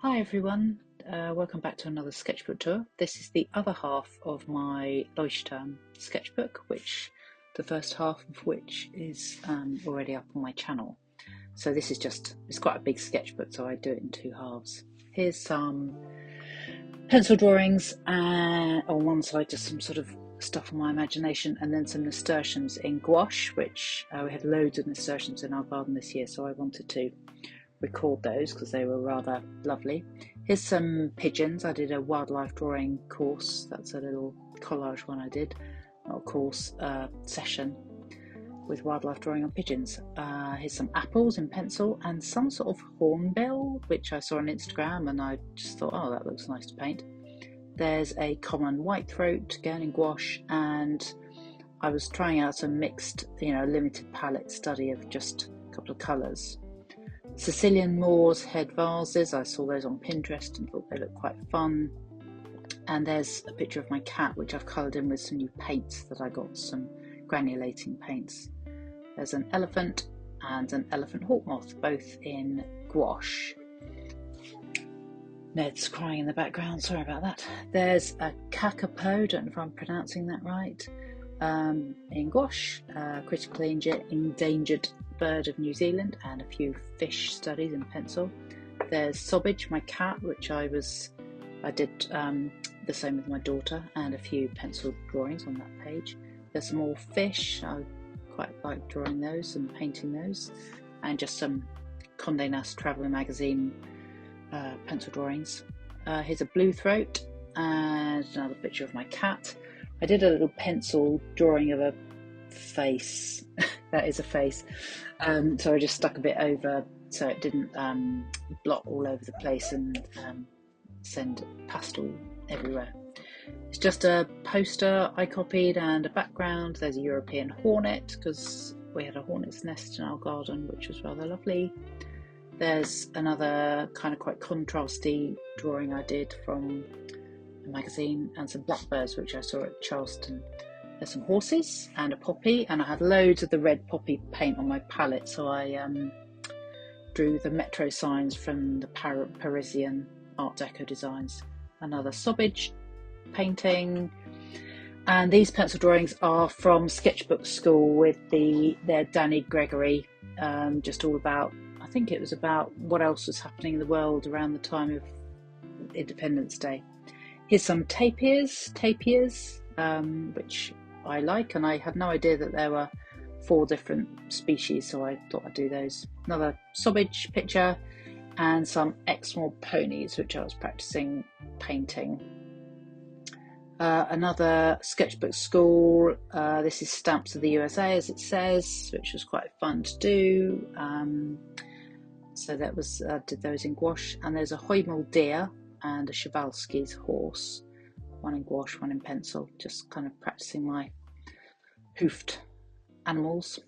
Hi everyone, welcome back to another sketchbook tour. This is the other half of my Leuchtturm sketchbook, the first half of which is already up on my channel. So this is it's quite a big sketchbook, so I do it in two halves. Here's some pencil drawings and on one side just some sort of stuff from my imagination, and then some nasturtiums in gouache, which we had loads of nasturtiums in our garden this year, so I wanted to record those because they were rather lovely. Here's some pigeons. I did a wildlife drawing course. That's a little collage one I did, not a course, session with wildlife drawing on pigeons. Here's some apples in pencil and some sort of hornbill, which I saw on Instagram and I just thought, oh, that looks nice to paint. There's a common whitethroat again in gouache, and I was trying out some mixed, limited palette study of just a couple of colours. Sicilian Moors head vases, I saw those on Pinterest and thought they looked quite fun. And there's a picture of my cat, which I've coloured in with some new paints that I got, some granulating paints. There's an elephant and an elephant hawk moth, both in gouache. Ned's crying in the background, sorry about that. There's a kakapo, don't know if I'm pronouncing that right, in gouache, critically endangered bird of New Zealand, and a few fish studies in pencil. There's Sobbage, my cat, which I did the same with my daughter, and a few pencil drawings on that page. There's some more fish, I quite like drawing those and painting those, and just some Condé Nast Traveller magazine pencil drawings. Here's a blue throat and another picture of my cat. I did a little pencil drawing of a face. That is a face. So I just stuck a bit over so it didn't blot all over the place and send pastel everywhere. It's just a poster I copied and a background. There's a European hornet because we had a hornet's nest in our garden, which was rather lovely. There's another kind of quite contrasty drawing I did from a magazine, and some blackbirds which I saw at Charleston. There's some horses and a poppy, and I had loads of the red poppy paint on my palette, so I drew the metro signs from the Parisian Art Deco designs. Another Sobbage painting, and these pencil drawings are from Sketchbook School with their Danny Gregory, just all about, I think it was about what else was happening in the world around the time of Independence Day. Here's some tapirs, which I like, and I had no idea that there were 4 different species, so I thought I'd do those. Another Sobbage picture and some Exmoor ponies, which I was practicing painting. Another Sketchbook School, this is Stamps of the USA, as it says, which was quite fun to do. So that was, did those in gouache, and there's a Heumel deer and a Przewalski's horse, one in gouache, one in pencil, just kind of practicing my hoofed animals.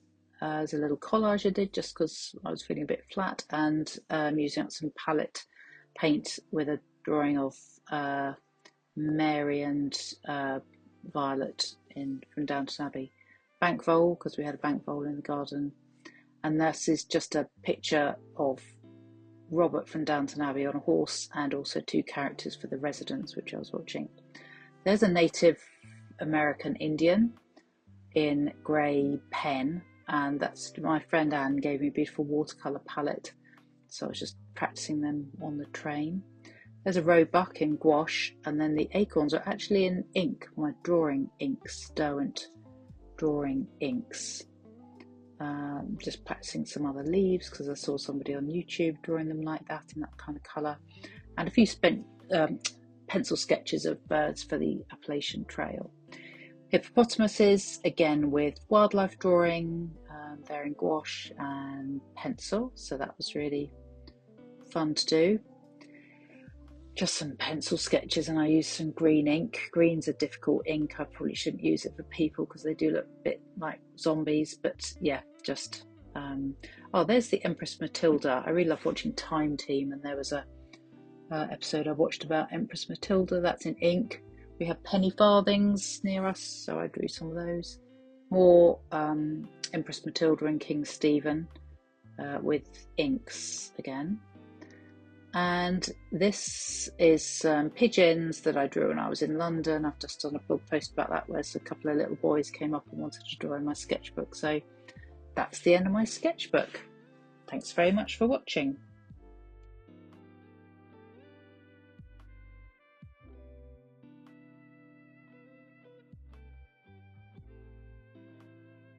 There's a little collage I did just because I was feeling a bit flat, and using up some palette paint with a drawing of Mary and Violet from Downton Abbey. Bank vole, because we had a bank vole in the garden. And this is just a picture of Robert from Downton Abbey on a horse, and also 2 characters for the residents, which I was watching. There's a Native American Indian in grey pen, and that's my friend Anne gave me a beautiful watercolour palette, so I was just practicing them on the train. There's a roebuck in gouache, and then the acorns are actually in ink, my drawing inks, Derwent drawing inks. Just practicing some other leaves because I saw somebody on YouTube drawing them like that in that kind of colour, and a few pencil sketches of birds for the Appalachian Trail. Hippopotamuses, again with wildlife drawing, they're in gouache and pencil, so that was really fun to do. Just some pencil sketches, and I used some green ink. Green's a difficult ink, I probably shouldn't use it for people because they do look a bit like zombies, but yeah, just oh, there's the Empress Matilda. I really love watching Time Team, and there was a episode I watched about Empress Matilda. That's in ink. We have penny farthings near us, so I drew some of those. More Empress Matilda and King Stephen with inks again. And this is pigeons that I drew when I was in London. I've just done a blog post about that where a couple of little boys came up and wanted to draw in my sketchbook. So that's the end of my sketchbook. Thanks very much for watching.